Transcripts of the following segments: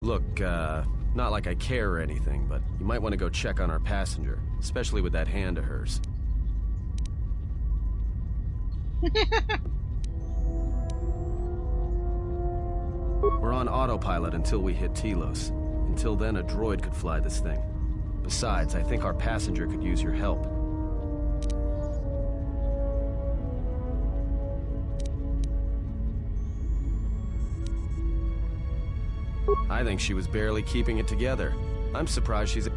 Look, not like I care or anything, but you might want to go check on our passenger, especially with that hand of hers. We're on autopilot until we hit Telos. Until then, a droid could fly this thing. Besides, I think our passenger could use your help. I think she was barely keeping it together. I'm surprised she's...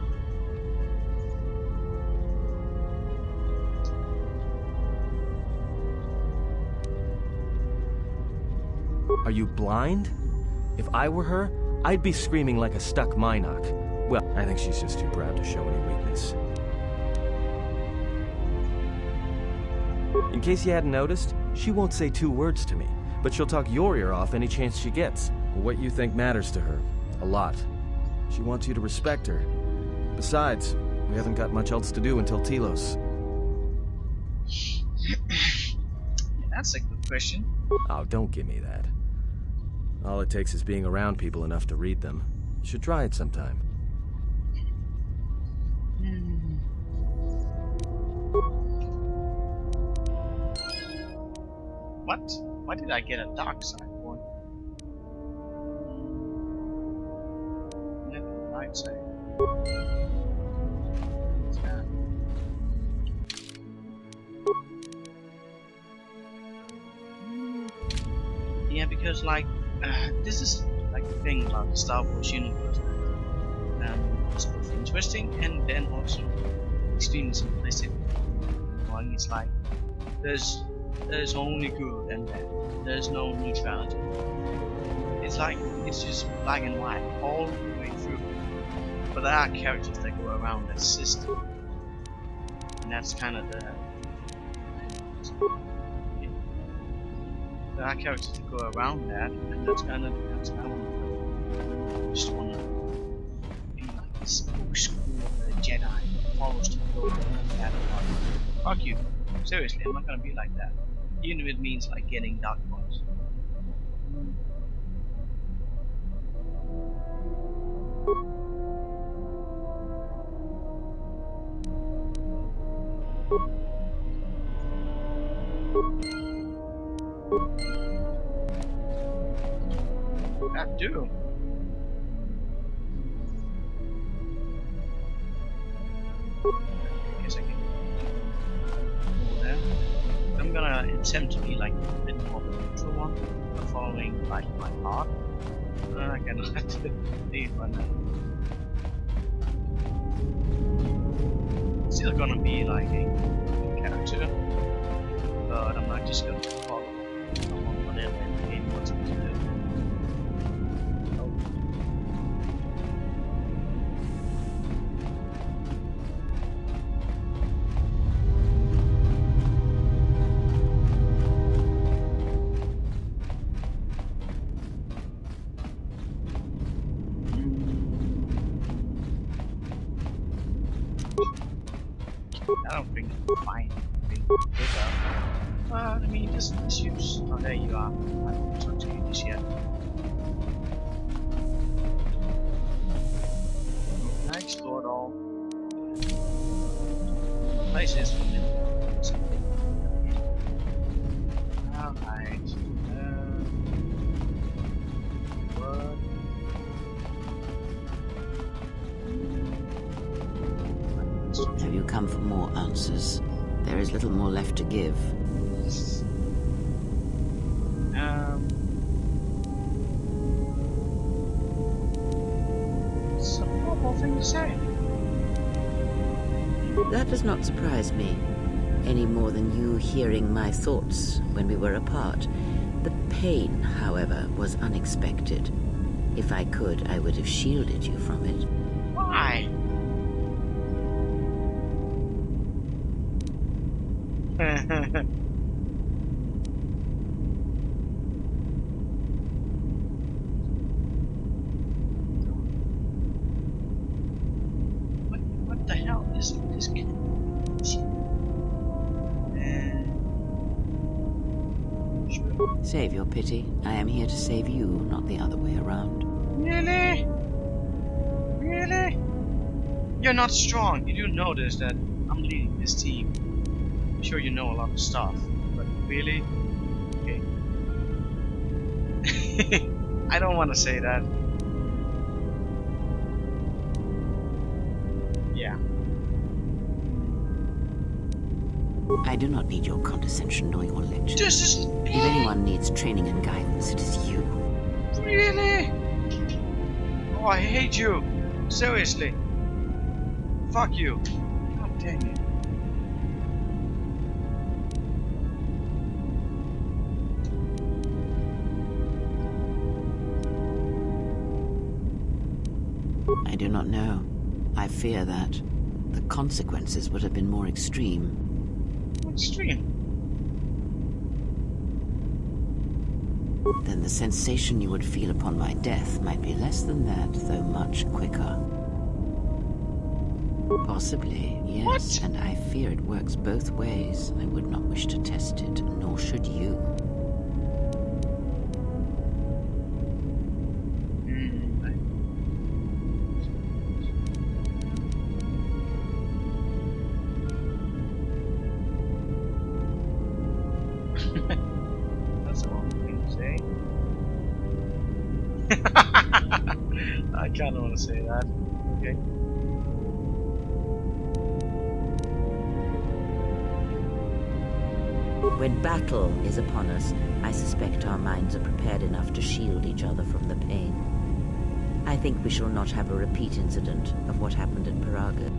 Are you blind? If I were her, I'd be screaming like a stuck Minoc. Well, I think she's just too proud to show any weakness. In case you hadn't noticed, she won't say 2 words to me, but she'll talk your ear off any chance she gets. What you think matters to her. A lot. She wants you to respect her. Besides, we haven't got much else to do until Telos. Yeah, that's a good question. Oh, don't give me that. All it takes is being around people enough to read them. You should try it sometime. What? Why did I get a dark side one? Light side. Yeah, because like this is like the thing about the Star Wars universe. It's both interesting and then also extremely simplistic. One is like there's only good and bad. There's no neutrality. It's like it's just black and white all the way through. But there are characters that go around that system, and that's kind of the. There are characters that go around that, and that's kind of just wanna be like this old school Jedi that follows the road and that part. Fuck you. Seriously, I'm not gonna be like that. Even if it means like getting dark points. That do. I guess I can go there. I'm gonna attempt to be like a bit more of a neutral one, following like my heart. I cannot leave right now. Still gonna be like a character, but I'm not just gonna follow someone whatever the game wants me to do. I don't think it's fine. I mean, just misuse. Oh, there you are. I haven't talked to you just yet. I explored all places for me. Alright. Have you come for more answers? There is little more left to give. It's a horrible thing to say. That does not surprise me, any more than you hearing my thoughts when we were apart. The pain, however, was unexpected. If I could, I would have shielded you from it. Why? What the hell is this kid? Save your pity. I am here to save you, not the other way around. Really? Really? You're not strong. You do notice that I'm leading this team. I'm sure you know a lot of stuff, but really? Okay. I don't want to say that. Yeah. I do not need your condescension nor your lecture. This is If anyone needs training and guidance, it is you. really? Oh, I hate you. Seriously. Fuck you. God dang it. I do not know. I fear that the consequences would have been more extreme. Extreme. Then the sensation you would feel upon my death might be less than that, though much quicker. Possibly, yes. What? And I fear it works both ways. I would not wish to test it, nor should you. That's the wrong thing to say. I kinda wanna say that. Okay. When battle is upon us, I suspect our minds are prepared enough to shield each other from the pain. I think we shall not have a repeat incident of what happened at Paraga.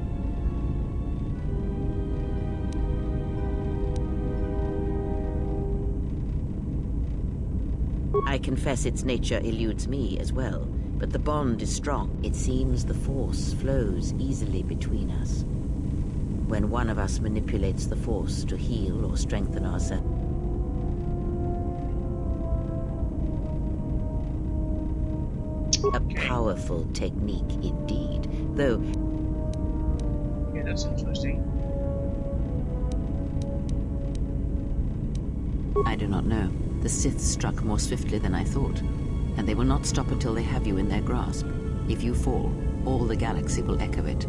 I confess its nature eludes me as well, but the bond is strong. It seems the force flows easily between us. When one of us manipulates the force to heal or strengthen ourselves. A powerful technique indeed, though... Okay, that's interesting. I do not know. The Sith struck more swiftly than I thought, and they will not stop until they have you in their grasp. If you fall, all the galaxy will echo it.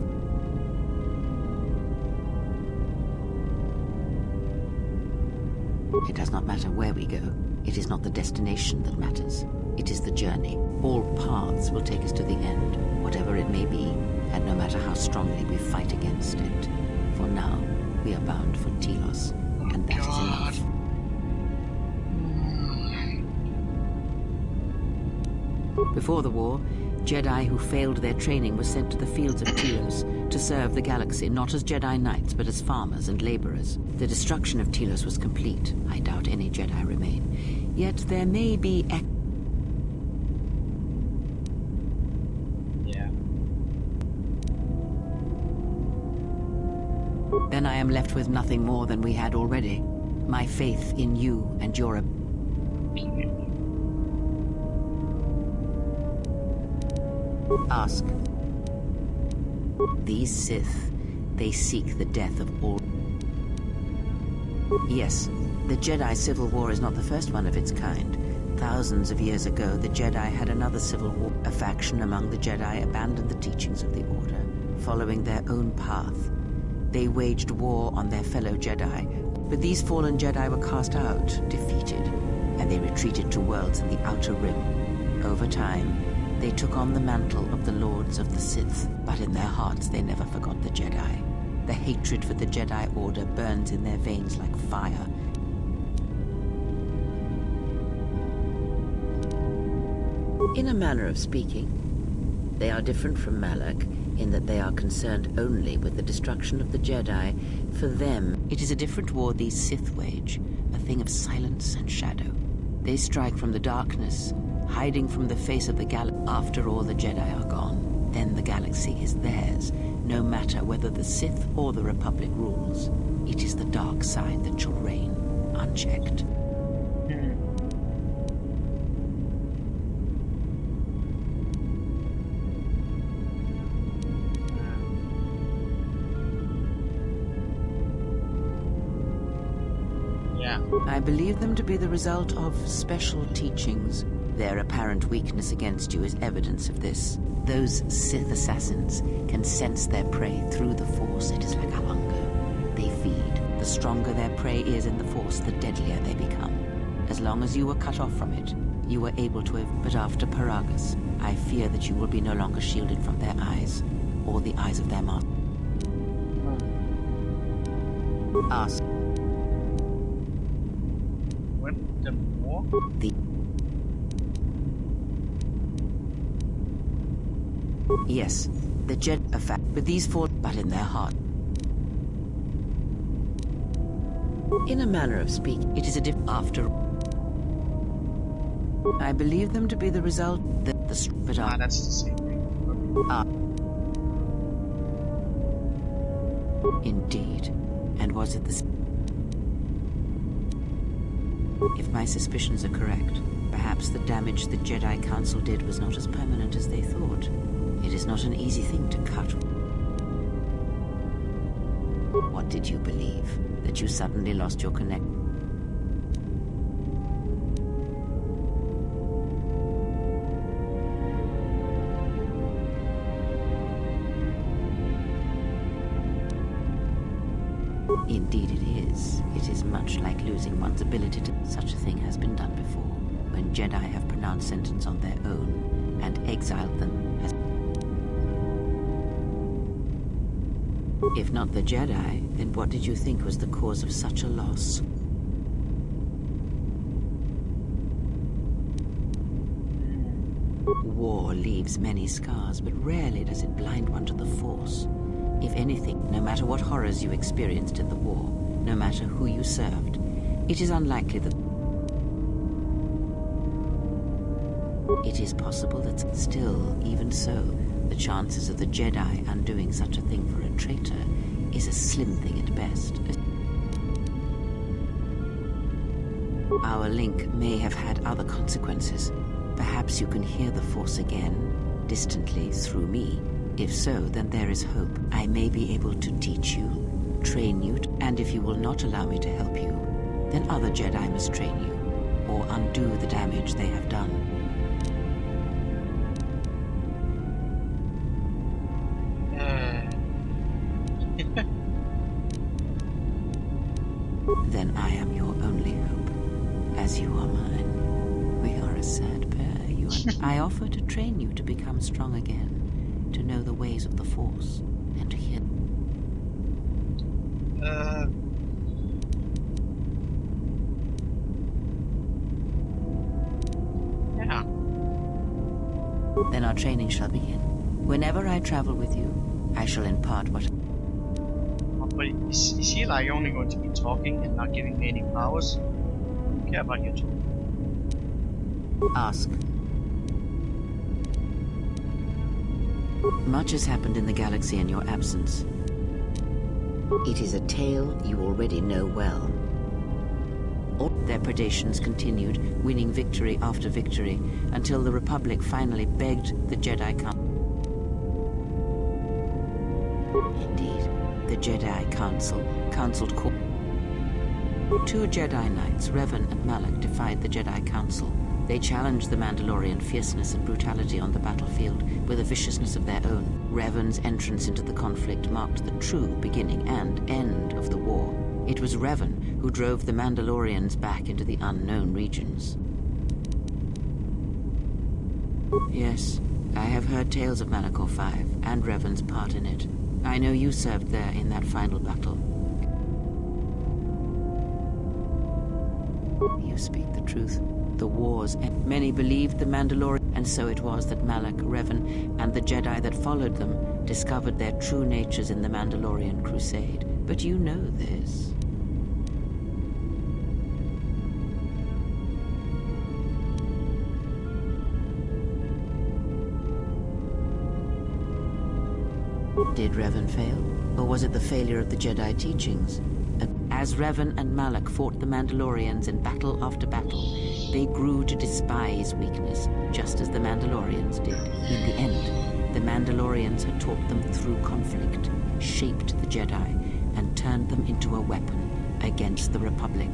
It does not matter where we go. It is not the destination that matters. It is the journey. All paths will take us to the end, whatever it may be, and no matter how strongly we fight against it. For now, we are bound for Telos, and that is enough. Before the war, Jedi who failed their training were sent to the fields of Telos to serve the galaxy, not as Jedi Knights, but as farmers and laborers. The destruction of Telos was complete. I doubt any Jedi remain. Yet there may be... Yeah. Then I am left with nothing more than we had already. My faith in you and your... Ask. These Sith, they seek the death of all... Yes, the Jedi Civil War is not the first one of its kind. Thousands of years ago, the Jedi had another civil war. A faction among the Jedi abandoned the teachings of the Order, following their own path. They waged war on their fellow Jedi, but these fallen Jedi were cast out, defeated, and they retreated to worlds in the Outer Rim. Over time, they took on the mantle of the Lords of the Sith, but in their hearts they never forgot the Jedi. The hatred for the Jedi Order burns in their veins like fire. In a manner of speaking, they are different from Malak in that they are concerned only with the destruction of the Jedi. For them, it is a different war these Sith wage, a thing of silence and shadow. They strike from the darkness, hiding from the face of the galaxy. After all the Jedi are gone, then the galaxy is theirs, no matter whether the Sith or the Republic rules. It is the dark side that shall reign, unchecked. Yeah. I believe them to be the result of special teachings, Their apparent weakness against you is evidence of this. Those Sith assassins can sense their prey through the Force. It is like a hunger. They feed. The stronger their prey is in the Force, the deadlier they become. As long as you were cut off from it, you were able to have... But after Paragus, I fear that you will be no longer shielded from their eyes, or the eyes of their master. Ask. When the more? Yes, the Jedi are fact, but these four, but in their heart. In a manner of speaking, it is a after. I believe them to be the result that the but are. That's the same thing. Indeed, and was it the? If my suspicions are correct, perhaps the damage the Jedi Council did was not as permanent as they thought. It is not an easy thing to cut. What did you believe? That you suddenly lost your connection? Indeed it is. It is much like losing one's ability to... Such a thing has been done before, when Jedi have pronounced sentence on their own and exiled them as... If not the Jedi, then what did you think was the cause of such a loss? War leaves many scars, but rarely does it blind one to the Force. If anything, no matter what horrors you experienced in the war, no matter who you served, it is unlikely that... It is possible that still, even so, the chances of the Jedi undoing such a thing for a traitor is a slim thing at best. Our link may have had other consequences. Perhaps you can hear the Force again, distantly, through me. If so, then there is hope. I may be able to teach you, train you, and if you will not allow me to help you, then other Jedi must train you, or undo the damage they have done. Then I am your only hope, as you are mine. We are a sad pair, you and I offer to train you to become strong again, to know the ways of the Force, and to hear. Yeah. Then our training shall begin. Whenever I travel with you, I shall impart what... But is he like only going to be talking and not giving me any powers? I don't care about you two. Ask. Much has happened in the galaxy in your absence. It is a tale you already know well. All their predations continued, winning victory after victory, until the Republic finally begged the Jedi Council. Indeed, the Jedi Council counseled court. Two Jedi Knights, Revan and Malak, defied the Jedi Council. They challenged the Mandalorian fierceness and brutality on the battlefield with a viciousness of their own. Revan's entrance into the conflict marked the true beginning and end of the war. It was Revan who drove the Mandalorians back into the unknown regions. Yes, I have heard tales of Malachor 5 and Revan's part in it. I know you served there in that final battle. You speak the truth. The wars, and many believed the Mandalorian, and so it was that Malak, Revan, and the Jedi that followed them discovered their true natures in the Mandalorian crusade. But you know this. Did Revan fail? Or was it the failure of the Jedi teachings? As Revan and Malak fought the Mandalorians in battle after battle, they grew to despise weakness, just as the Mandalorians did. In the end, the Mandalorians had taught them through conflict, shaped the Jedi, and turned them into a weapon against the Republic.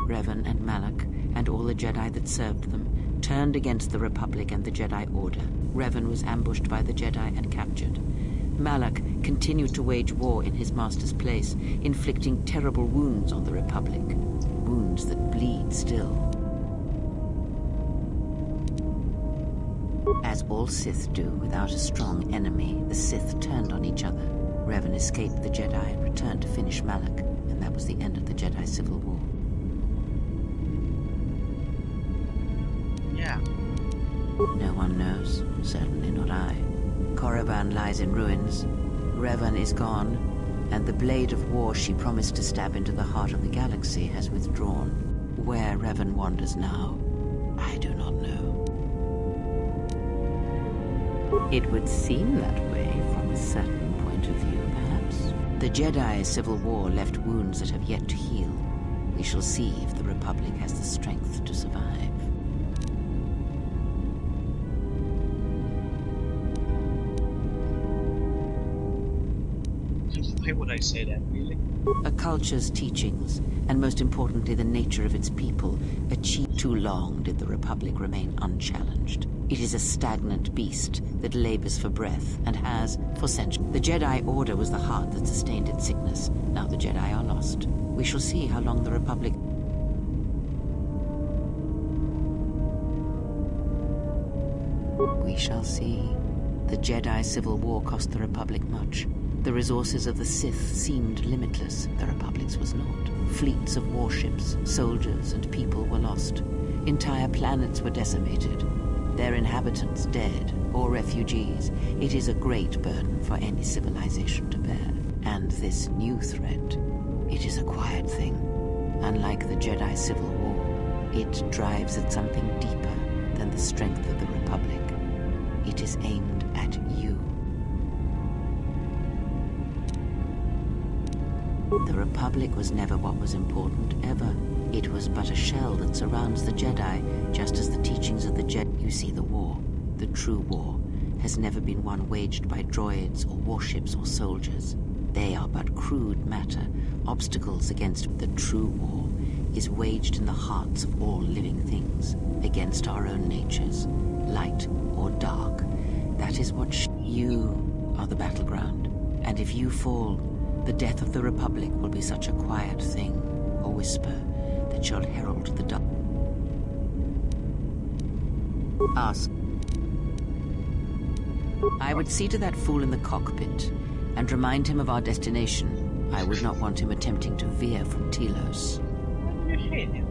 Revan and Malak, and all the Jedi that served them, turned against the Republic and the Jedi Order. Revan was ambushed by the Jedi and captured. Malak continued to wage war in his master's place, inflicting terrible wounds on the Republic. Wounds that bleed still. As all Sith do without a strong enemy, the Sith turned on each other. Revan escaped the Jedi and returned to finish Malak, and that was the end of the Jedi Civil War. Yeah. No one knows, certainly not I. Korriban lies in ruins, Revan is gone, and the blade of war she promised to stab into the heart of the galaxy has withdrawn. Where Revan wanders now, I do not know. It would seem that way from a certain point of view, perhaps. The Jedi Civil War left wounds that have yet to heal. We shall see if the Republic has the strength to survive. Why would I say that, really? A culture's teachings, and most importantly the nature of its people, achieved. Too long did the Republic remain unchallenged. It is a stagnant beast that labors for breath and has for centuries. The Jedi Order was the heart that sustained its sickness. Now the Jedi are lost. We shall see how long the Republic... We shall see. The Jedi Civil War cost the Republic much. The resources of the Sith seemed limitless. The Republic's was not. Fleets of warships, soldiers, and people were lost. Entire planets were decimated. Their inhabitants dead or refugees. It is a great burden for any civilization to bear. And this new threat, it is a quiet thing. Unlike the Jedi Civil War, it drives at something deeper than the strength of the Republic. It is aimed at you. The Republic was never what was important, ever. It was but a shell that surrounds the Jedi, just as the teachings of the Jedi. You see, the war, the true war, has never been one waged by droids or warships or soldiers. They are but crude matter, obstacles against. The true war is waged in the hearts of all living things, against our own natures, light or dark. That is what you are the battleground. And if you fall, the death of the Republic will be such a quiet thing, a whisper, that shall herald the dark. Ask. I would see to that fool in the cockpit, and remind him of our destination. I would not want him attempting to veer from Telos. You hate him.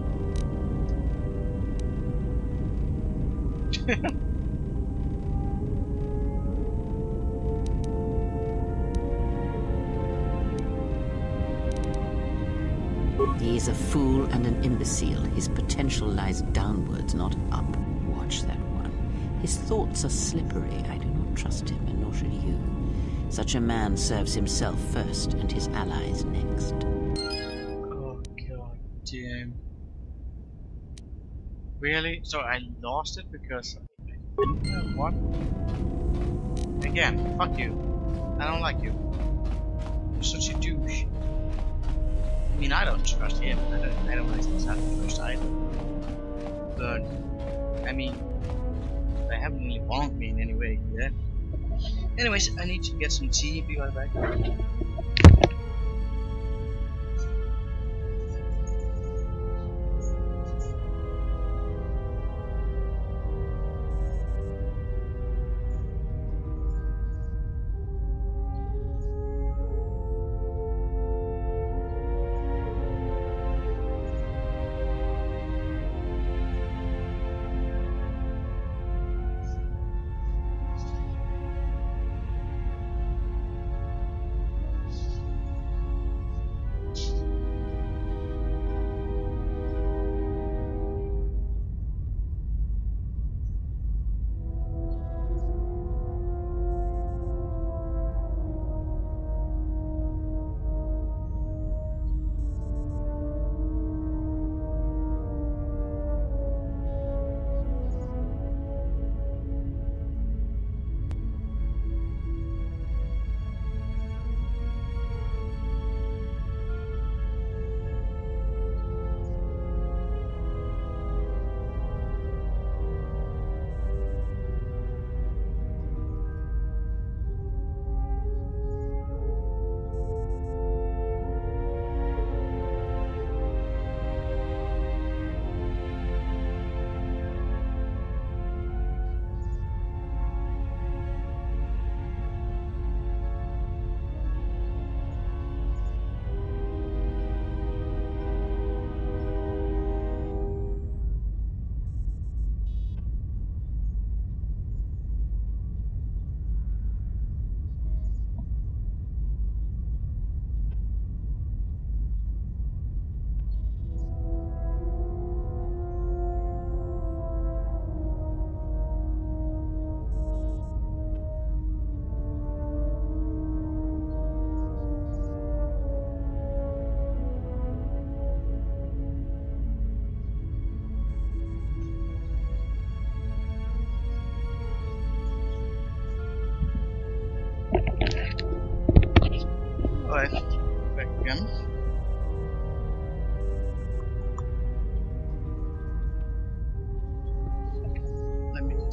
He is a fool and an imbecile. His potential lies downwards, not up. Watch that one. His thoughts are slippery. I do not trust him, and nor should you. Such a man serves himself first, and his allies next. Oh god damn. Really? So I lost it because I didn't know what? Again, fuck you. I don't like you. You're such a douche. I mean, I don't trust him. I don't like this trust either. But, I mean, they haven't really wronged me in any way yet. Anyways, I need to get some tea. Be right back.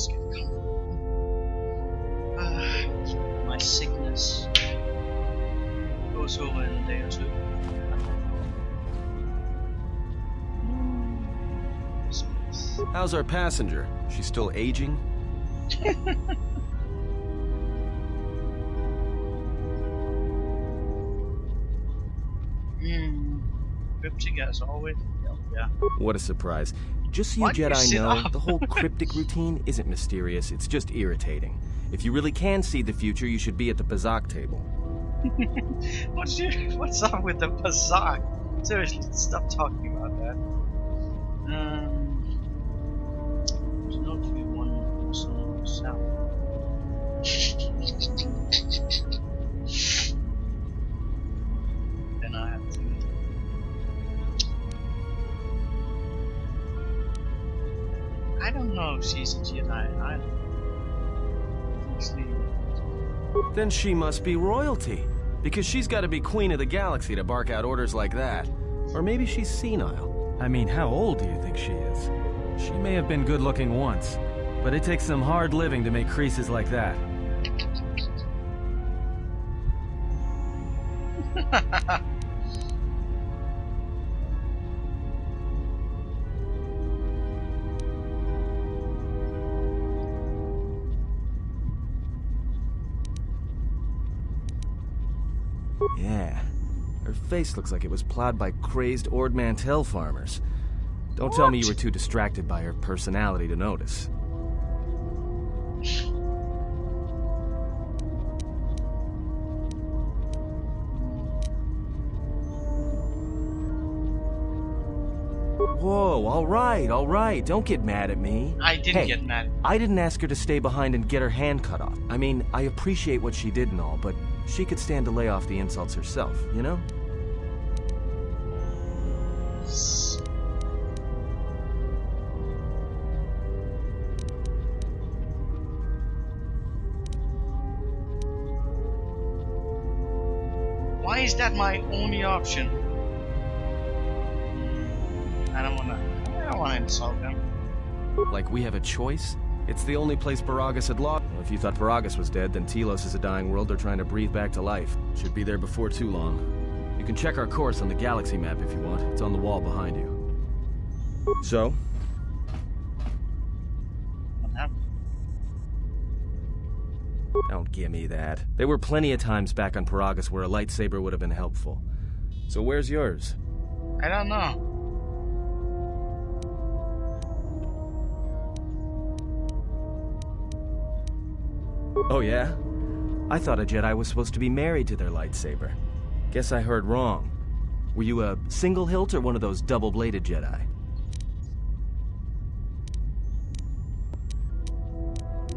Let's get comfortable. My sickness goes over in a day or two. How's our passenger? She's still aging? Cryptic as always. Yeah. What a surprise. Just so you Jedi know, the whole cryptic routine isn't mysterious, it's just irritating. If you really can see the future, you should be at the Pazak table. What's up with the Pazak? Seriously, stop talking about that. There's no to be one person yourself. Then I have to. I don't know if she's a Jedi either. Then she must be royalty, because she's got to be queen of the galaxy to bark out orders like that. Or maybe she's senile. I mean, how old do you think she is? She may have been good looking once, but it takes some hard living to make creases like that. Yeah, her face looks like it was plowed by crazed Ord Mantell farmers. Don't tell me you were too distracted by her personality to notice. Whoa, all right, don't get mad at me. I didn't get mad. I didn't ask her to stay behind and get her hand cut off. I mean, I appreciate what she did and all, but she could stand to lay off the insults herself, you know? Why is that my only option? I don't wanna insult him. Like we have a choice? It's the only place Baragas had lost. Well, if you thought Baragas was dead, then Telos is a dying world they're trying to breathe back to life. Should be there before too long. You can check our course on the galaxy map if you want. It's on the wall behind you. So? What happened? Don't give me that. There were plenty of times back on Baragas where a lightsaber would have been helpful. So where's yours? I don't know. Oh yeah? I thought a Jedi was supposed to be married to their lightsaber. Guess I heard wrong. Were you a single hilt or one of those double-bladed Jedi?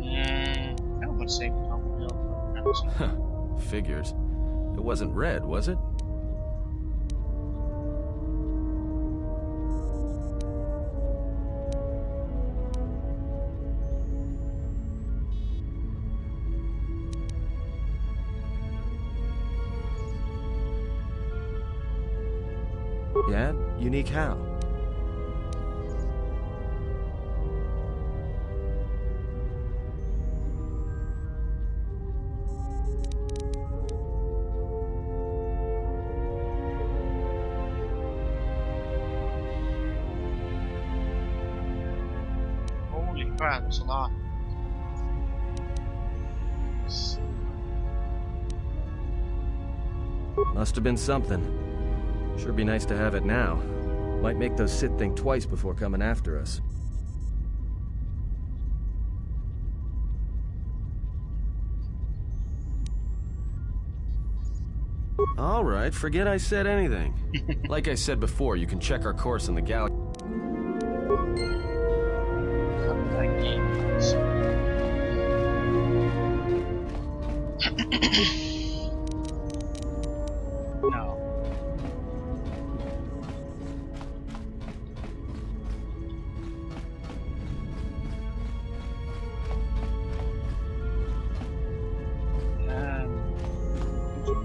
I would say double. Figures. It wasn't red, was it? Yeah? Unique how? Holy crap, that's a lot. Must have been something. Sure be nice to have it now. Might make those Sith think twice before coming after us. Alright, forget I said anything. Like I said before, you can check our course in the galaxy. No.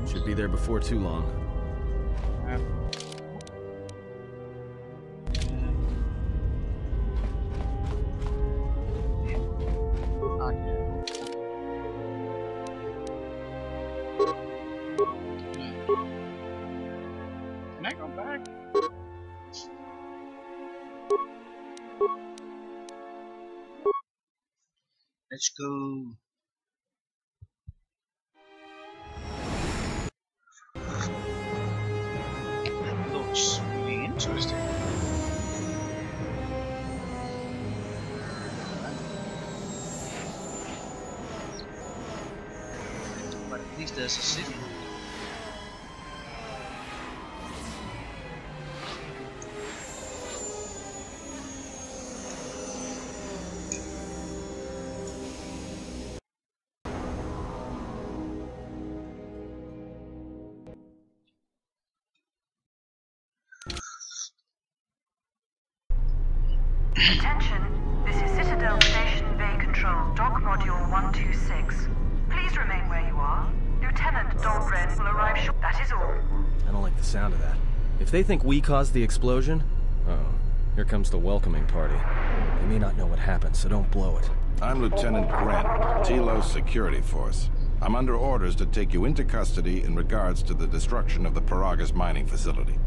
Should be there before too long. Let's go. Looks really interesting. But at least there's a city. Attention, this is Citadel Station Bay Control, Dock Module 126. Please remain where you are. Lieutenant Dahlgren will arrive shortly. That is all. I don't like the sound of that. If they think we caused the explosion... Uh-oh. Here comes the welcoming party. They may not know what happened, so don't blow it. I'm Lieutenant Grant, Telos Security Force. I'm under orders to take you into custody in regards to the destruction of the Paragas mining facility.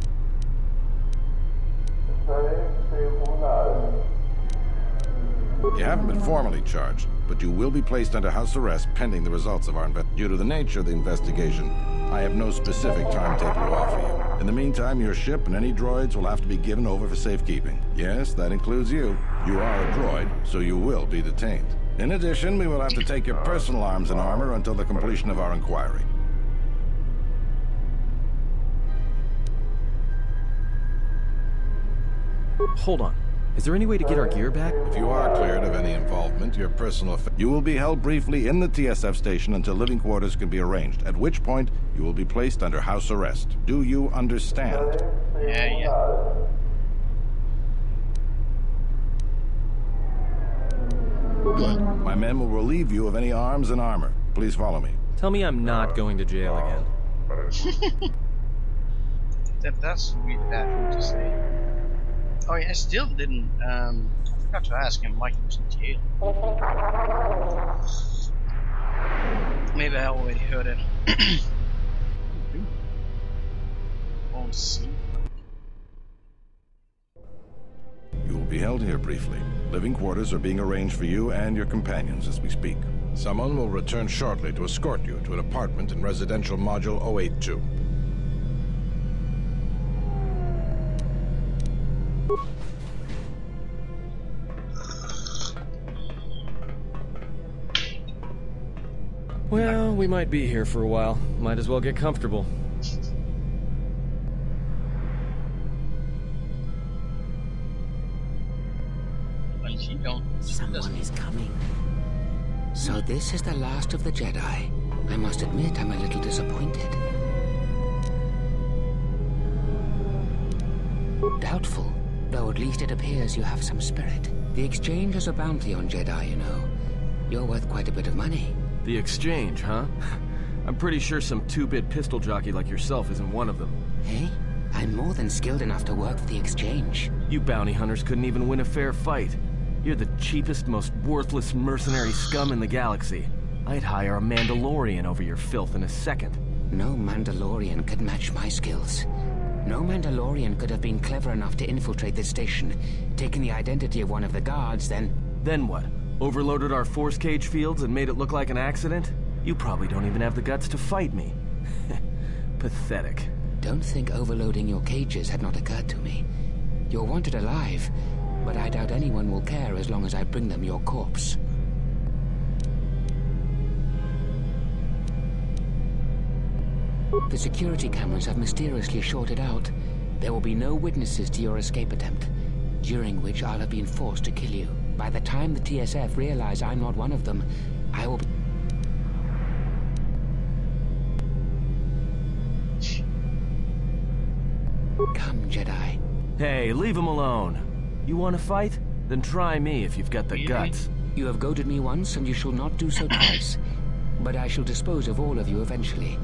You haven't been formally charged, but you will be placed under house arrest pending the results of our investigation. Due to the nature of the investigation, I have no specific timetable to offer you. In the meantime, your ship and any droids will have to be given over for safekeeping. Yes, that includes you. You are a droid, so you will be detained. In addition, we will have to take your personal arms and armor until the completion of our inquiry. Hold on. Is there any way to get our gear back? If you are cleared of any involvement, your personal you will be held briefly in the TSF station until living quarters can be arranged, at which point you will be placed under house arrest. Do you understand? Yeah. Good. My men will relieve you of any arms and armor. Please follow me. Tell me I'm not going to jail again. That's really bad thing to say. Oh yeah, I still didn't, I forgot to ask him why he was in jail. Maybe I already heard it. Oh, see. You will be held here briefly. Living quarters are being arranged for you and your companions as we speak. Someone will return shortly to escort you to an apartment in Residential Module 082. Well, we might be here for a while. Might as well get comfortable. Someone is coming. So this is the last of the Jedi. I must admit I'm a little disappointed. Doubtful, though at least it appears you have some spirit. The exchange is a bounty on Jedi, you know. You're worth quite a bit of money. The exchange, huh? I'm pretty sure some two-bit pistol jockey like yourself isn't one of them. Hey, I'm more than skilled enough to work for the exchange. You bounty hunters couldn't even win a fair fight. You're the cheapest, most worthless mercenary scum in the galaxy. I'd hire a Mandalorian over your filth in a second. No Mandalorian could match my skills. No Mandalorian could have been clever enough to infiltrate this station, taken the identity of one of the guards, then... Then what? Overloaded our force cage fields and made it look like an accident? You probably don't even have the guts to fight me. Pathetic. Don't think overloading your cages had not occurred to me. You're wanted alive, but I doubt anyone will care as long as I bring them your corpse. The security cameras have mysteriously shorted out. There will be no witnesses to your escape attempt, during which I'll have been forced to kill you. By the time the TSF realize I'm not one of them, I will be... Come, Jedi. Hey, leave him alone. You want to fight? Then try me if you've got the guts. You have goaded me once, and you shall not do so twice. But I shall dispose of all of you eventually.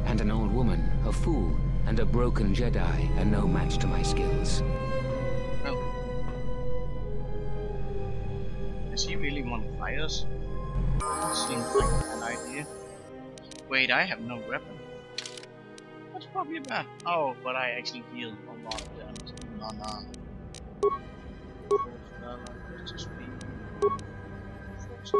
And an old woman, a fool, and a broken Jedi are no match to my skills. Oh. Does he really want to fight us? Seems like an idea. Wait, I have no weapon. That's probably bad. Oh, but I actually heal a lot of damage. No. The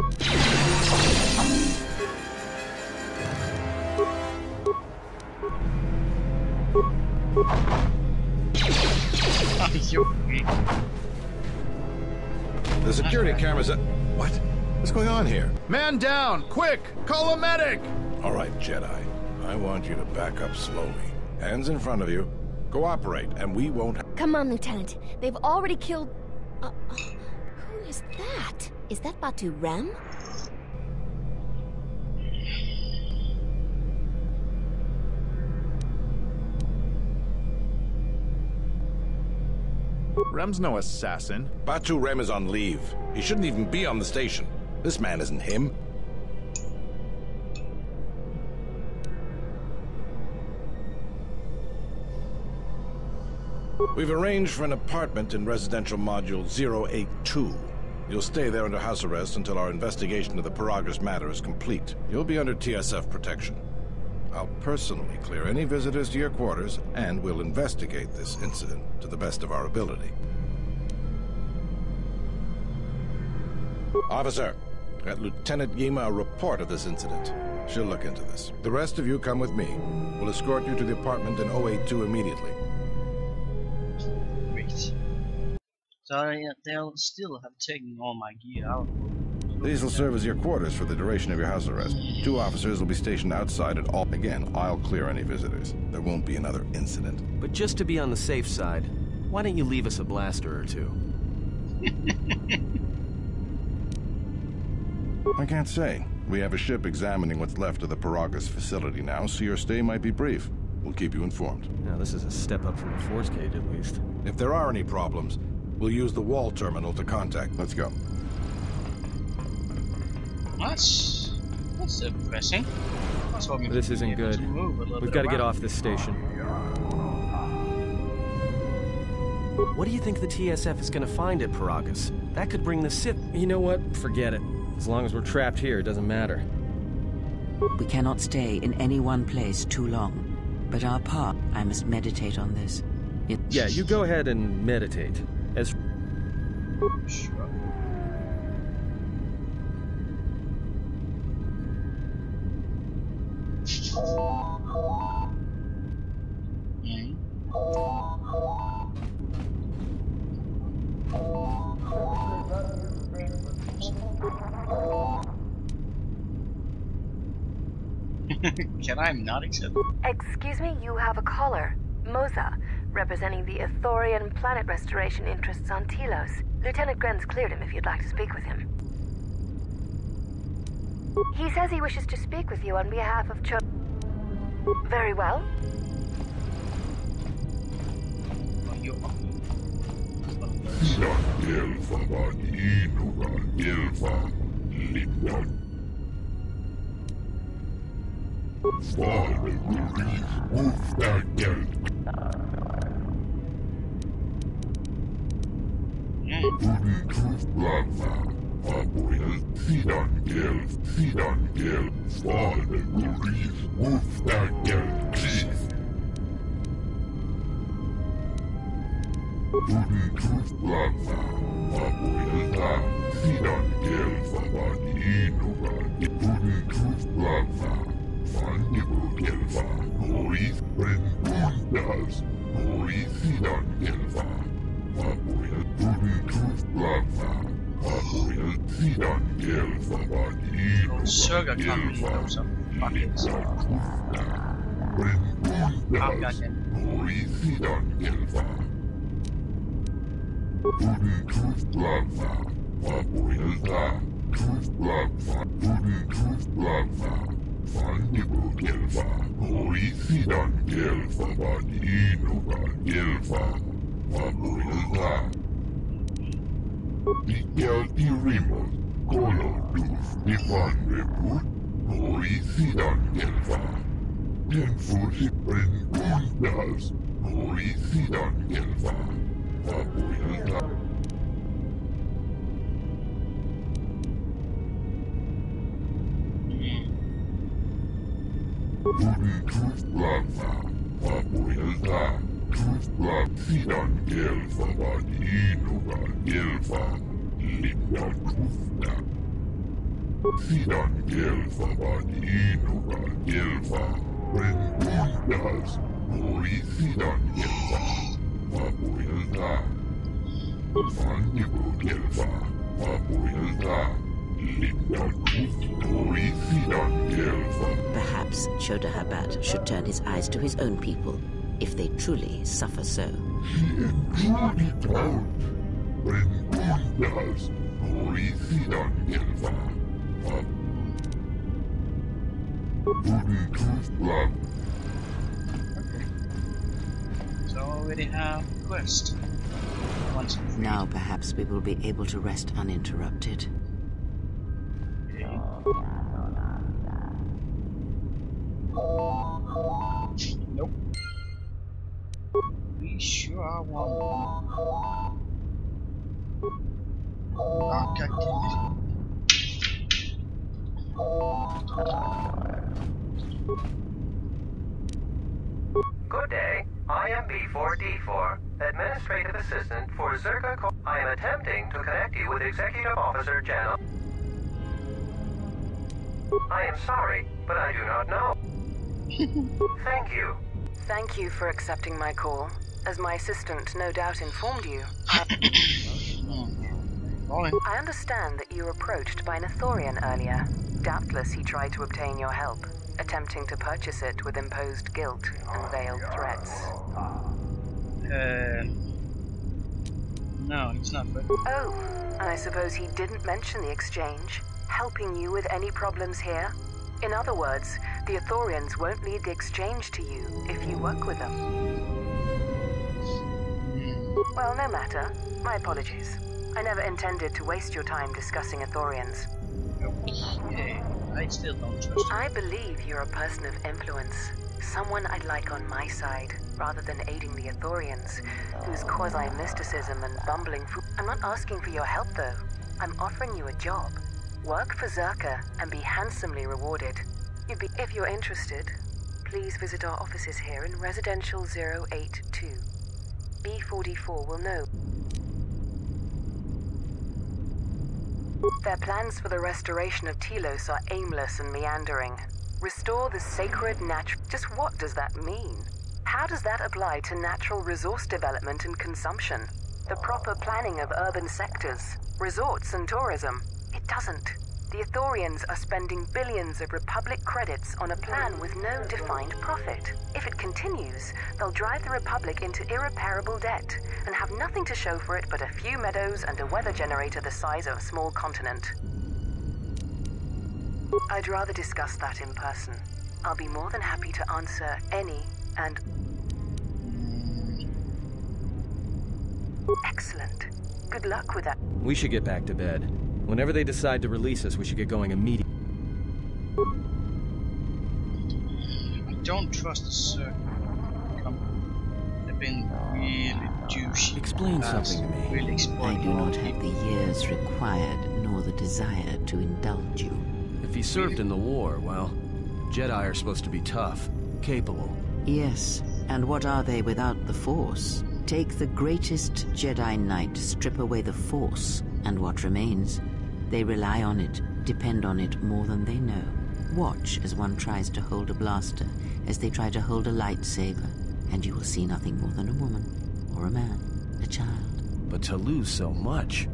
security cameras are... What? What's going on here? Man down! Quick! Call a medic! All right, Jedi. I want you to back up slowly. Hands in front of you. Cooperate, and we won't... Come on, Lieutenant. They've already killed... who is that? Is that Batu Rem? Rem's no assassin. Batu Rem is on leave. He shouldn't even be on the station. This man isn't him. We've arranged for an apartment in residential module 082. You'll stay there under house arrest until our investigation of the Paragus matter is complete. You'll be under TSF protection. I'll personally clear any visitors to your quarters, and we'll investigate this incident to the best of our ability. Officer, got Lieutenant Yima a report of this incident. She'll look into this. The rest of you come with me. We'll escort you to the apartment in 082 immediately. Great. So they'll still have taken all my gear out. These will serve as your quarters for the duration of your house arrest. 2 officers will be stationed outside at all. Again, I'll clear any visitors. There won't be another incident. But just to be on the safe side, why don't you leave us a blaster or two? I can't say. We have a ship examining what's left of the Paragus facility now, so your stay might be brief. We'll keep you informed. Now, this is a step up from the force cage, at least. If there are any problems, we'll use the wall terminal to contact. Let's go. That's depressing. This isn't good. We've got to get off this station. What do you think the TSF is going to find at Paragus? That could bring the Sith... You know what? Forget it. As long as we're trapped here, it doesn't matter. We cannot stay in any one place too long. But our part, I must meditate on this. Yeah, you go ahead and meditate. As... Sure. Can I not accept? Excuse me, you have a caller. Moza, representing the Ithorian planet restoration interests on Telos. Lieutenant Grenz cleared him if you'd like to speak with him. He says he wishes to speak with you on behalf of Very well. Sugar company knows some fucking stuff. Oh, goddamn. Sidan gelfa van inuga gelfa. Rentundas. Ori sidan gelfa. Vapuilta. Vandigo gelfa. Vapuilta. Linda Ori sidan gelfa. Perhaps Chodahabat should turn his eyes to his own people, if they truly suffer so. She enjoyed out. Rentundas. Ori sidan gelfa. So I already have a quest. Once complete. Now perhaps we will be able to rest uninterrupted. Okay. Nope. We sure are one. Oh, God damn it. Good day. I am B4D4, Administrative Assistant for Zerka Co. I am attempting to connect you with Executive Officer Jenna. I am sorry, but I do not know. Thank you. Thank you for accepting my call. As my assistant no doubt informed you, I understand that you were approached by an Ithorian earlier. Doubtless he tried to obtain your help, attempting to purchase it with imposed guilt and veiled threats. No, he's not. Oh, and I suppose he didn't mention the exchange, helping you with any problems here? In other words, the Ithorians won't lead the exchange to you if you work with them. Well, no matter. My apologies. I never intended to waste your time discussing Ithorians. Okay, I still don't trust you. I believe you're a person of influence. Someone I'd like on my side, rather than aiding the Ithorians, whose quasi-mysticism and bumbling I'm not asking for your help, though. I'm offering you a job. Work for Zerka and be handsomely rewarded. If you're interested, please visit our offices here in Residential 082. B44 will know. Their plans for the restoration of Telos are aimless and meandering. Restore the sacred natural... Just what does that mean? How does that apply to natural resource development and consumption? The proper planning of urban sectors, resorts and tourism? It doesn't. The Ithorians are spending billions of Republic credits on a plan with no defined profit. If it continues, they'll drive the Republic into irreparable debt and have nothing to show for it but a few meadows and a weather generator the size of a small continent. I'd rather discuss that in person. I'll be more than happy to answer any and... Excellent. Good luck with that. We should get back to bed. Whenever they decide to release us, we should get going immediately. I don't trust the Zerka company. They've been really douchey. Explain something to me. Really I exploiting do all not the have people. the years required, nor the desire to indulge you. If he served in the war, well, Jedi are supposed to be tough, capable. Yes, and what are they without the Force? Take the greatest Jedi Knight, strip away the Force, and what remains? They rely on it, depend on it more than they know. Watch as one tries to hold a blaster, as they try to hold a lightsaber, and you will see nothing more than a woman, or a man, a child. But to lose so much,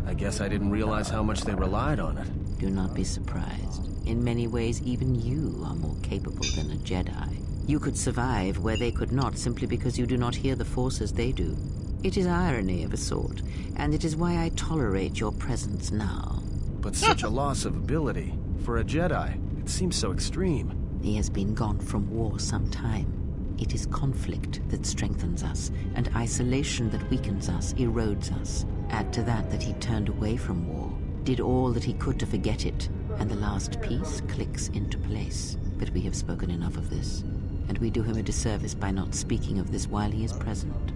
I guess I didn't realize how much they relied on it. Do not be surprised. In many ways, even you are more capable than a Jedi. You could survive where they could not simply because you do not hear the Force as they do. It is irony of a sort, and it is why I tolerate your presence now. But such a loss of ability. For a Jedi, it seems so extreme. He has been gone from war some time. It is conflict that strengthens us, and isolation that weakens us, erodes us. Add to that he turned away from war, did all that he could to forget it, and the last piece clicks into place. But we have spoken enough of this, and we do him a disservice by not speaking of this while he is present.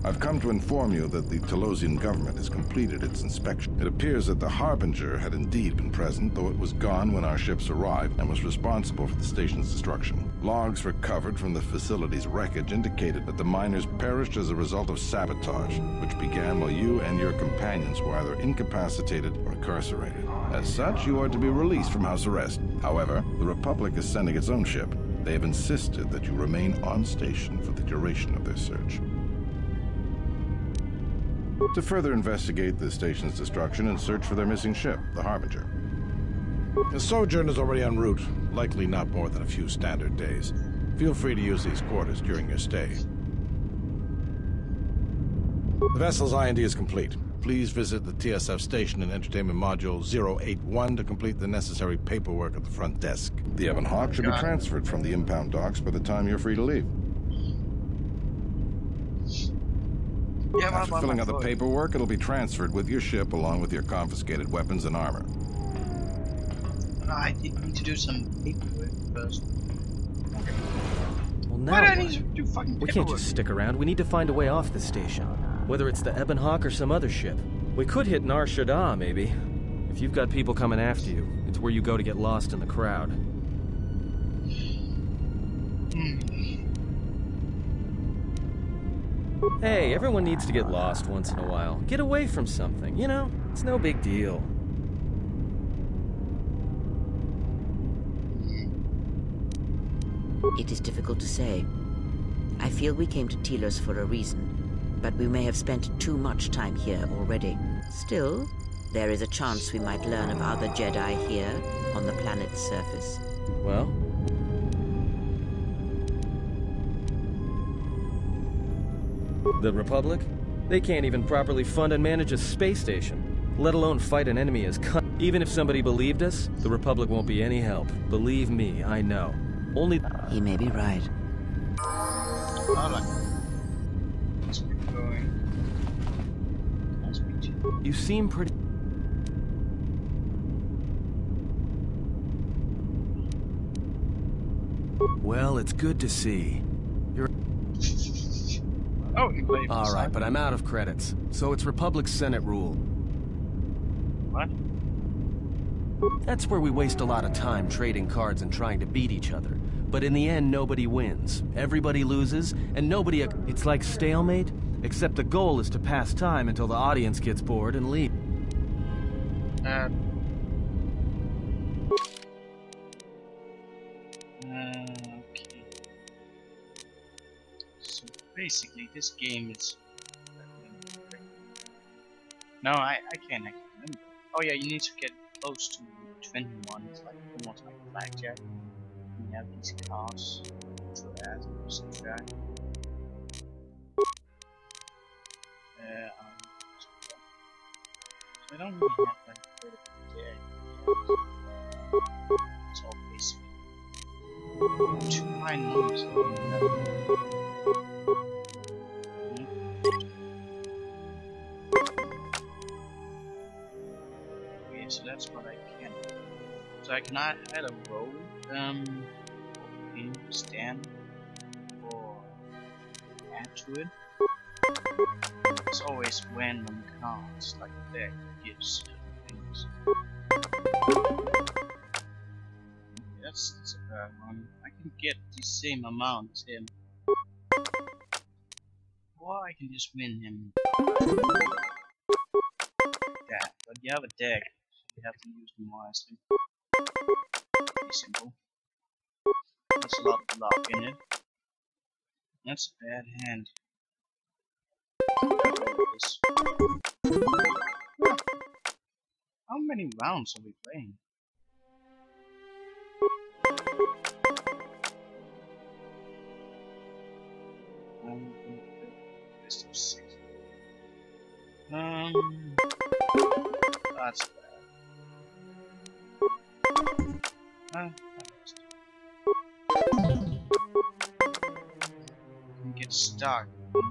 I've come to inform you that the Telosian government has completed its inspection. It appears that the Harbinger had indeed been present, though it was gone when our ships arrived and was responsible for the station's destruction. Logs recovered from the facility's wreckage indicated that the miners perished as a result of sabotage, which began while you and your companions were either incapacitated or incarcerated. As such, you are to be released from house arrest. However, the Republic is sending its own ship. They have insisted that you remain on station for the duration of their search. To further investigate the station's destruction and search for their missing ship, the Harbinger. The sojourn is already en route, likely not more than a few standard days. Feel free to use these quarters during your stay. The vessel's IND is complete. Please visit the TSF station and entertainment module 081 to complete the necessary paperwork at the front desk. The Ebon Hawk should be transferred from the impound docks by the time you're free to leave. After filling out the paperwork, it'll be transferred with your ship along with your confiscated weapons and armor. I need to do some paperwork first. Well, now Why do I what? need to do fucking paperwork? We can't just stick around. We need to find a way off the station. Whether it's the Ebon Hawk or some other ship. We could hit Nar Shaddaa, maybe. If you've got people coming after you, it's where you go to get lost in the crowd. Hey, everyone needs to get lost once in a while. Get away from something, you know? It's no big deal. It is difficult to say. I feel we came to Telos for a reason, but we may have spent too much time here already. Still, there is a chance we might learn of other Jedi here on the planet's surface. Well? The Republic? They can't even properly fund and manage a space station, let alone fight an enemy as Even if somebody believed us, the Republic won't be any help. Believe me, I know. Only... He may be right. Alright. Let's keep going. Nice picture. You seem pretty... Well, it's good to see. You're... Oh, you play All right, but I'm out of credits. So it's Republic Senate rule. What? That's where we waste a lot of time trading cards and trying to beat each other. But in the end, nobody wins. Everybody loses, and nobody... It's like stalemate, except the goal is to pass time until the audience gets bored and leave. Okay. So basically, this game is... No, I can't actually remember. Oh yeah, you need to get close to 21. It's like almost like blackjack. You have these cards to add and subtract. So I don't really have like quite a bit it's all basic. 2 high numbers. Okay, so that's what I can do. So I can either roll, stand, or add to it. It's always random cards, like the deck gives things. That's a bad one. I can get the same amount as him. Or I can just win him. Yeah, but you have a deck, so you have to use them wisely. Pretty simple. There's a lot of luck in it. That's a bad hand. How many rounds are we playing? Best of 6. That's bad. I lost. You get stuck.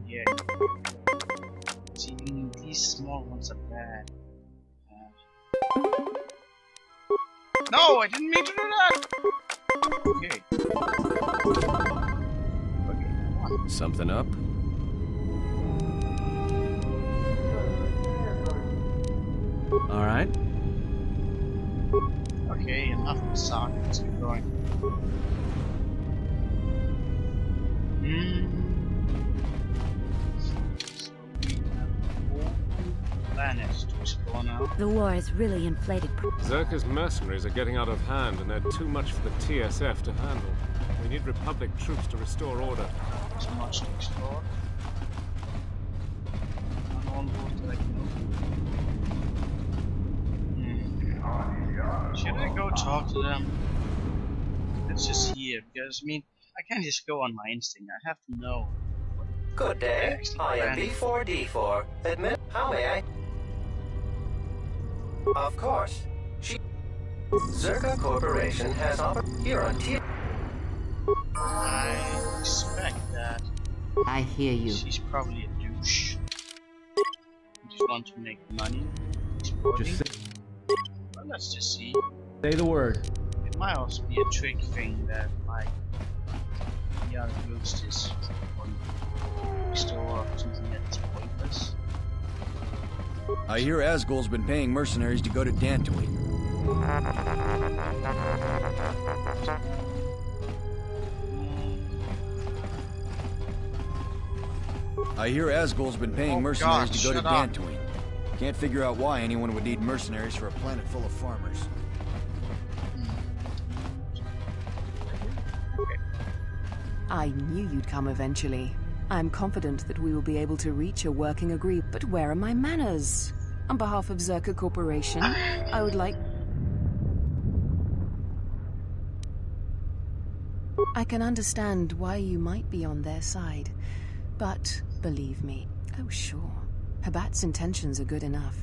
Yeah. See, these small ones are bad. No, I didn't mean to do that! Okay. Okay, Something up? All right. Okay, enough of the saga. Let's keep going. So we have 4 planets to explore now. The war has really inflated. Zerka's mercenaries are getting out of hand, and they're too much for the TSF to handle. We need Republic troops to restore order. Too much to explore. I'm on board to like Should I go talk to them? Let's just hear, because I mean, I can't just go on my instinct. I have to know. Good day. I am B4D4. How may I? Of course. Zerka Corporation has here on T. I expect that. I hear you. She's probably a douche. Just want to make money. Exploiting. Well, let's just see. Say the word. It might also be a trick thing that, like, the other ghost is on restore something that's pointless. I hear Asgul's been paying mercenaries to go to Dantooine. I hear Asgul's been paying mercenaries to go to Dantooine. Can't figure out why anyone would need mercenaries for a planet full of farmers. I knew you'd come eventually. I'm confident that we will be able to reach a working agreement. But where are my manners? On behalf of Zerka Corporation, I would like... I can understand why you might be on their side, but believe me, oh sure, Habat's intentions are good enough,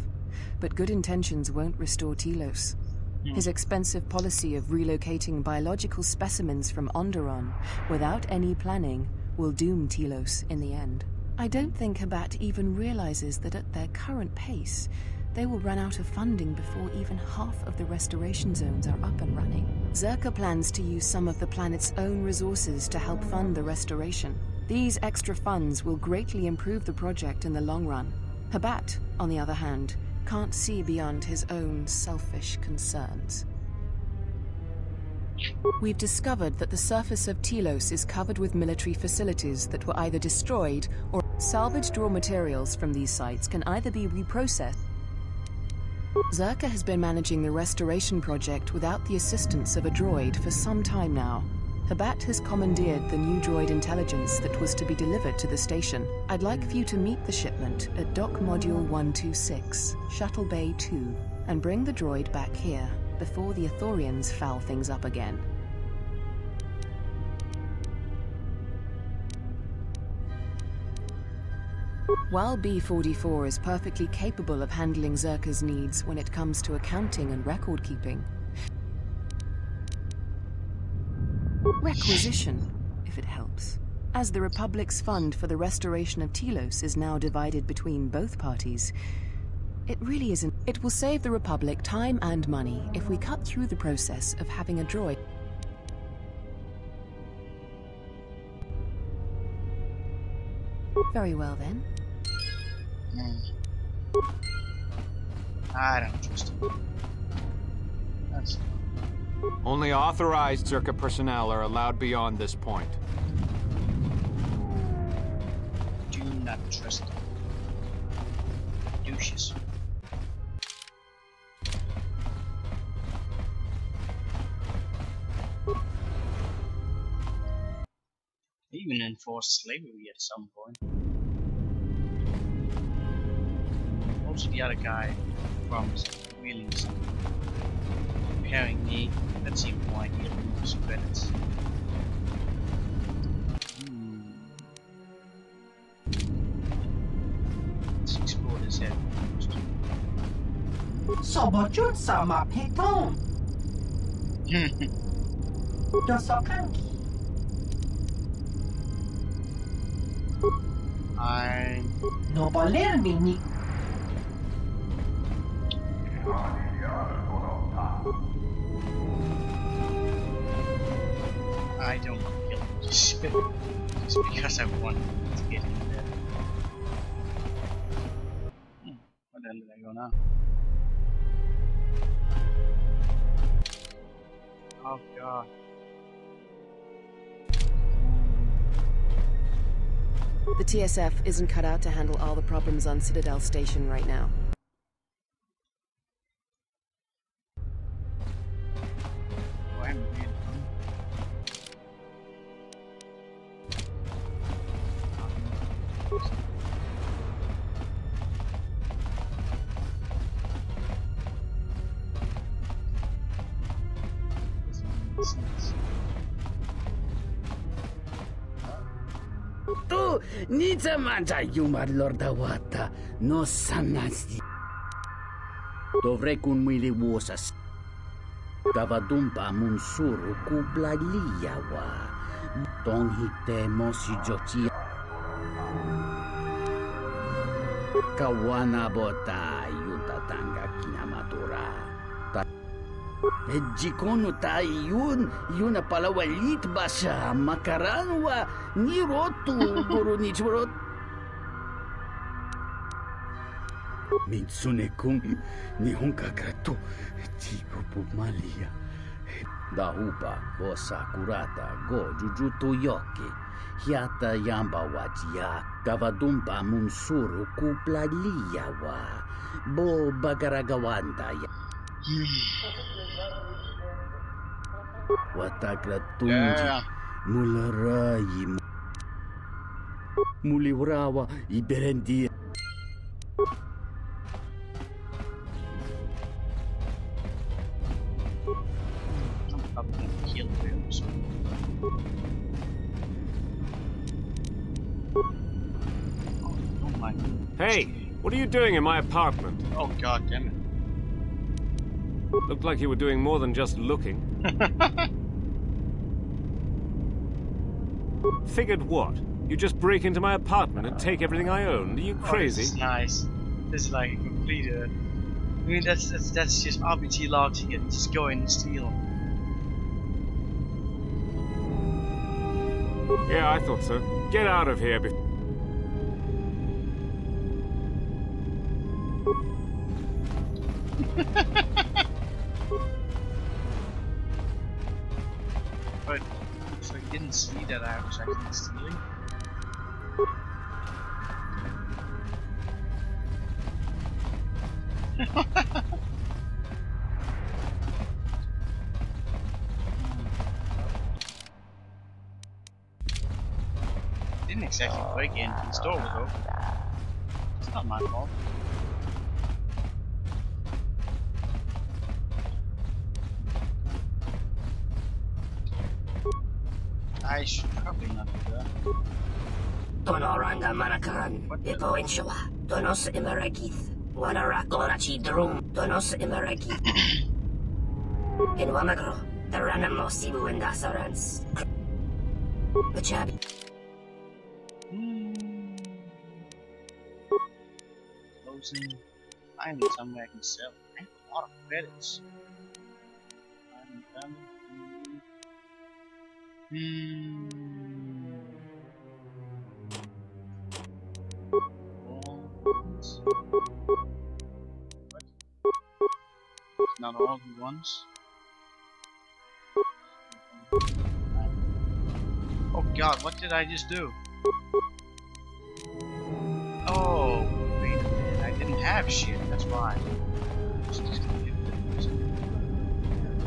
but good intentions won't restore Telos. His expensive policy of relocating biological specimens from Onderon without any planning will doom Telos in the end. I don't think Habat even realizes that at their current pace, they will run out of funding before even half of the restoration zones are up and running. Zerka plans to use some of the planet's own resources to help fund the restoration. These extra funds will greatly improve the project in the long run. Habat, on the other hand, can't see beyond his own selfish concerns. We've discovered that the surface of Telos is covered with military facilities that were either destroyed or salvaged. Raw materials from these sites can either be reprocessed. Zerka has been managing the restoration project without the assistance of a droid for some time now. Habat has commandeered the new droid intelligence that was to be delivered to the station. I'd like for you to meet the shipment at Dock Module 126, Shuttle Bay 2, and bring the droid back here before the Ithorians foul things up again. While B-44 is perfectly capable of handling Zerka's needs when it comes to accounting and record keeping, requisition, if it helps. As the Republic's fund for the restoration of Telos is now divided between both parties, it really isn't. It will save the Republic time and money if we cut through the process of having a droid. Very well then. I don't trust him. That's... Only authorized Zerka personnel are allowed beyond this point. Do not trust him. Douches. They even enforced slavery at some point. Also, the other guy promised wheeling something. Comparing me, that seemed more ideal than those credits. Let's explore this area first. Sobotjut sama peton. Dosokanki. I... No voler mini. I don't want to kill him just because I want to get him there. Where the hell did I go now? Oh god. The TSF isn't cut out to handle all the problems on Citadel Station right now. Tu nița manta yumar lordawata no sanasti. Dovrei kun mili vuosas. Kavadumpa mun suru kupla liawa. Tong hitte mosi jotia. Kawana bota yutatanga kinamatura. Jikono tayo yun na palawalit ba siya makaranwa ni rotu guru ni churot. Mitsune kung nihong kakrato chico pumalia. Dahupa bosa kurata go jujuto yoke. Hiata yamba wajia kavadumpa munsuru kuplalia wa bo bagaragawanda ya. Watakratunji mularayi muliwrawa iberendi. Hey, what are you doing in my apartment? Oh god damn it. Looked like you were doing more than just looking. Figured what? You just break into my apartment and take everything I own? Are you crazy? This is nice. This is like a complete. I mean, that's just RBT logs. You can just go in and steal. Yeah, I thought so. Get out of here before. But so he didn't see that I was actually stealing. Didn't exactly break in. The store was open. It's not my fault. I should probably not do that. Tonoranga Manakaran, Ipo Inshawa, Donos Imarakith, Wanarakorachi Drum, Donos Imarakith. In Wamagro, the Ranamo Sibu and Dasarans. Bachabi. Closing. Finally, somewhere I can sell. I have a lot of credits. I'm done. What? Not all at once. Oh god, what did I just do? Oh, wait a minute, I didn't have shit, that's why.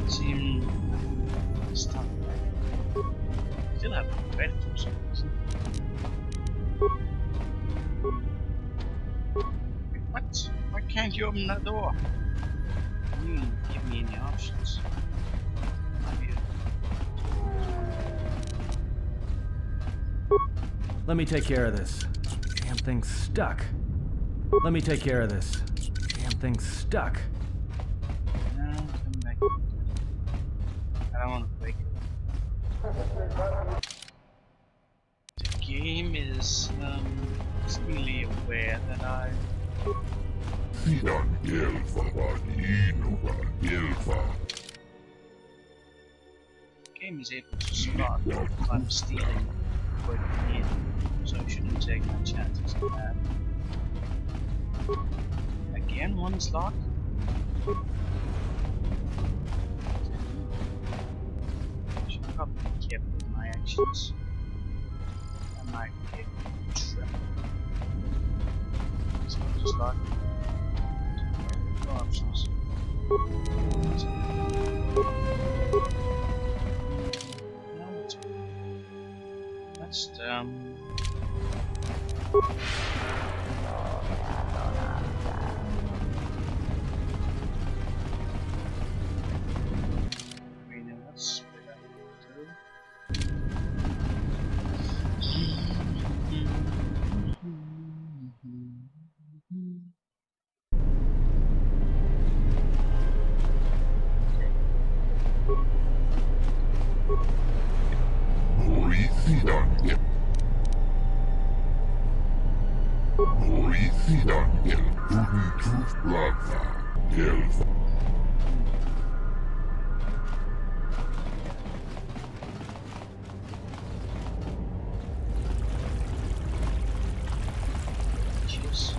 Seem stuff. Still have credit for some reason. Wait, what? Why can't you open that door? You didn't give me any options. Let me take care of this. Damn thing's stuck. Let me take care of this. Damn thing's stuck. No, come back. I don't want to break it. The game is seemingly aware that I. The game is able to spot if I'm stealing breaking in, so I shouldn't take my chances of that. Again, one is locked. careful with my actions. I might get trapped. So I'll just lock no options. Now let's split up two. Cheers.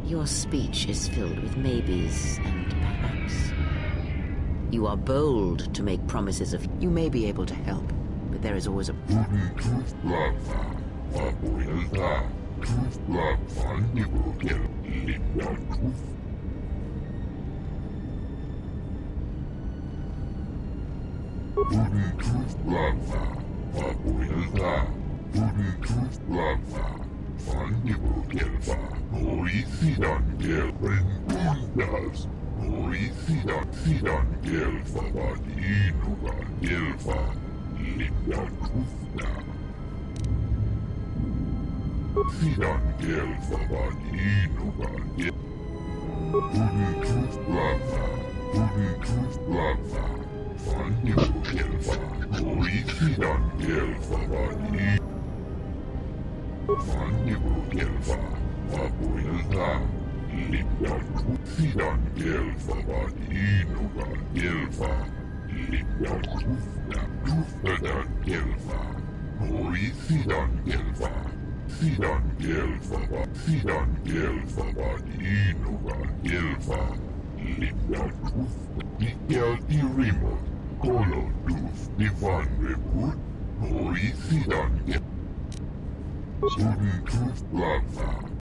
Your speech is filled with maybes and perhaps. You are bold to make promises of you may be able to help, but there is always a...